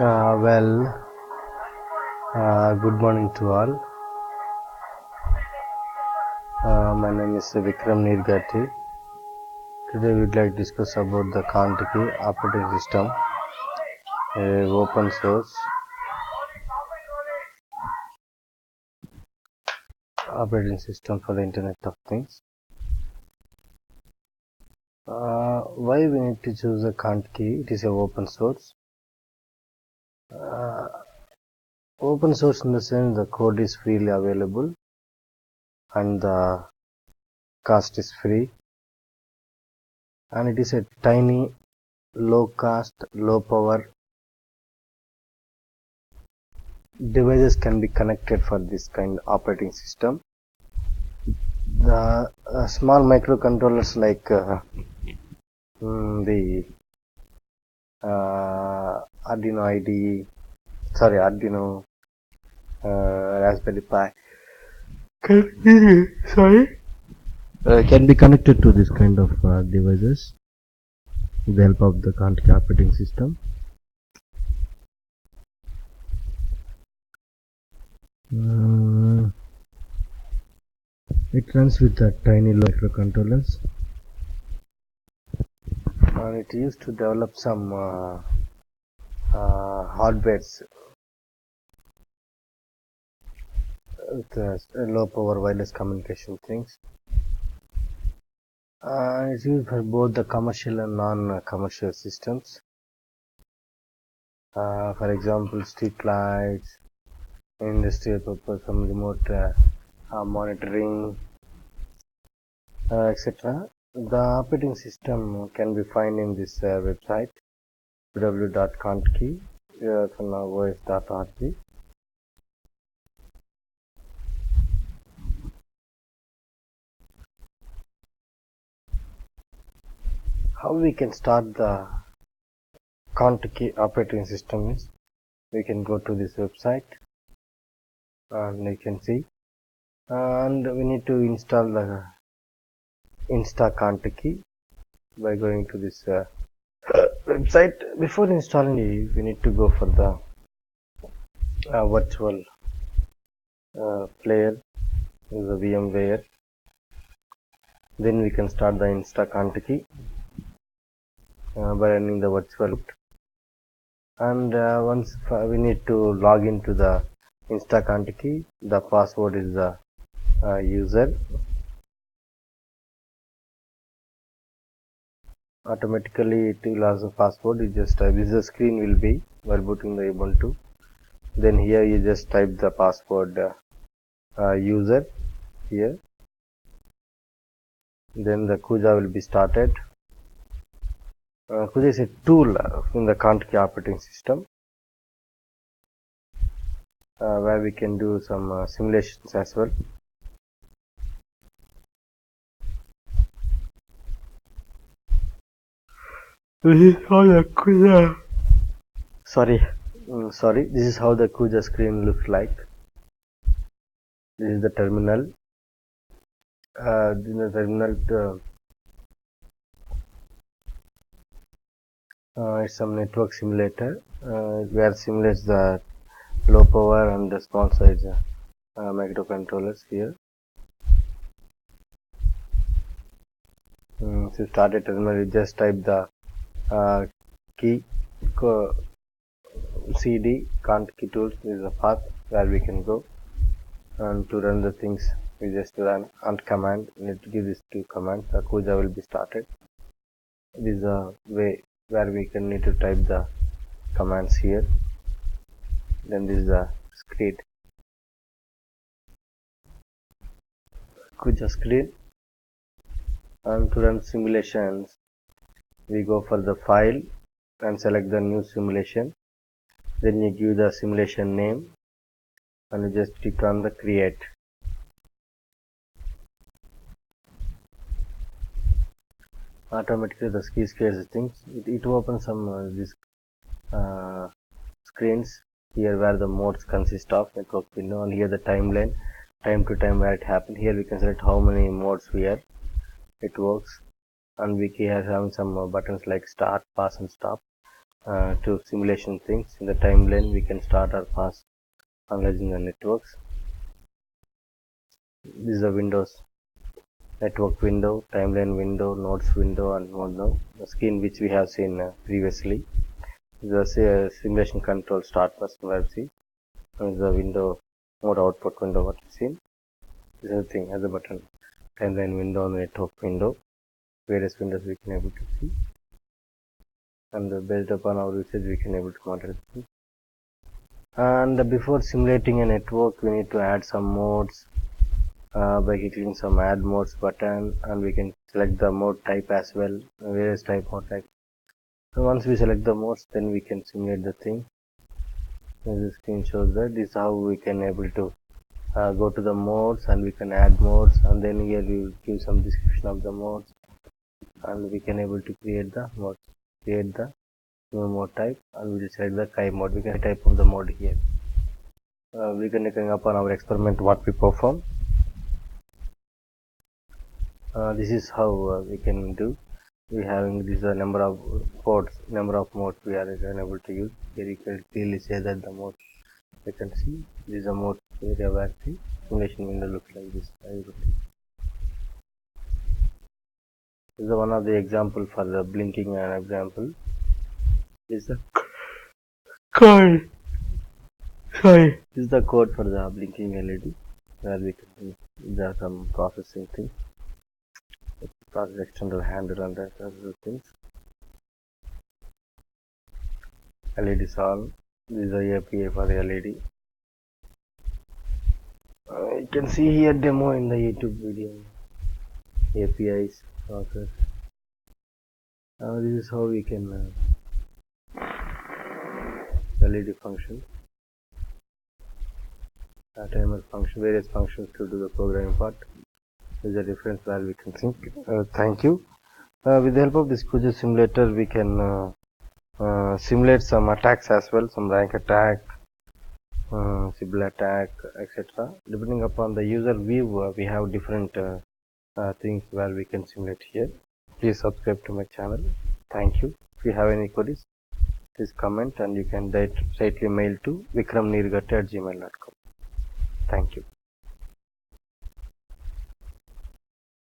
Well, good morning to all. My name is Vikram Nirgati. Today we would like to discuss about the Contiki operating system, open source operating system for the Internet of Things. Why we need to choose a Contiki? It is a open source. Open source in the sense the code is freely available and the cost is free, and it is a tiny, low cost, low power devices can be connected for this kind of operating system. The small microcontrollers like the Arduino, Raspberry Pi can be connected to this kind of devices with the help of the Contiki operating system. It runs with the tiny microcontrollers, and it used to develop some hardwares with low power wireless communication things. It's used for both the commercial and non-commercial systems. For example, street lights, industrial purpose, some remote monitoring, etc. The operating system can be found in this website www.contiki.os.org. How we can start the Contiki operating system is we can go to this website and you can see, and we need to install the Contiki by going to this website. Before installing it, we need to go for the virtual player, the VMware. Then we can start the Contiki by running the virtual root. And once we need to log into the Contiki, the password is the user. Automatically it will ask the password. You just type, this is the screen will be while booting the Ubuntu. Then here you just type the password user here. Then the Cooja will be started. Cooja is a tool in the Contiki operating system where we can do some simulations as well. This is how the Cooja. This is how the Cooja screen looks like. This is the terminal. It's some network simulator where simulates the low power and the small size microcontrollers here. To start a terminal, you just type the key cd Contiki tools is the path where we can go, and to run the things we just run and command. We need to give these two commands. The Cooja will be started. This is a way where we can need to type the commands here. Then this is the screen, Cooja screen. And to run simulations, we go for the file and select the new simulation. Then you give the simulation name and you just click on the create. Automatically the key scares things. It opens some these screens here where the modes consist of network window, and here the timeline, time to time where it happened. Here we can select how many modes we are. It works, and we have some buttons like start, pause and stop. to simulation things. In the timeline, we can start our fast analyzing the networks. This is the windows: network window, timeline window, nodes window, and node now. The screen which we have seen previously. This is a simulation control start button where see. This is the window mode output window what we seen. This is the thing as a button. Timeline window and network window. Various windows we can able to see. And based upon our usage we can able to monitor this. And before simulating a network we need to add some modes by clicking some add modes button, and we can select the mode type as well, various type mode type. So once we select the modes, then we can simulate the thing. As the screen shows that this is how we can able to go to the modes, and we can add modes, and then here we will give some description of the modes, and we can able to create the modes, create the new mode type, and we will select the type mode. We can type of the mode here. We can look upon our experiment what we perform. This is how we can do. We having this number of ports, number of modes we are able to use. Here you can clearly say that the mode you can see this is a mode area where the simulation window looks like this. This is one of the example for the blinking example. This is the code. Sorry. This is the code for the blinking LED where we can there are some processing things. Process external handle and that other things. LED is on. This is the API for the LED. You can see here demo in the YouTube video. APIs process. This is how we can LED function, timer function, various functions to do the programming part. There is a difference where we can think. Thank you. With the help of this Cooja simulator, we can simulate some attacks as well, some rank attack, Sybil attack, etc. Depending upon the user view, we have different things where we can simulate here. Please subscribe to my channel. Thank you. If you have any queries, please comment, and you can directly mail to vikramneergatti@gmail.com. Thank you.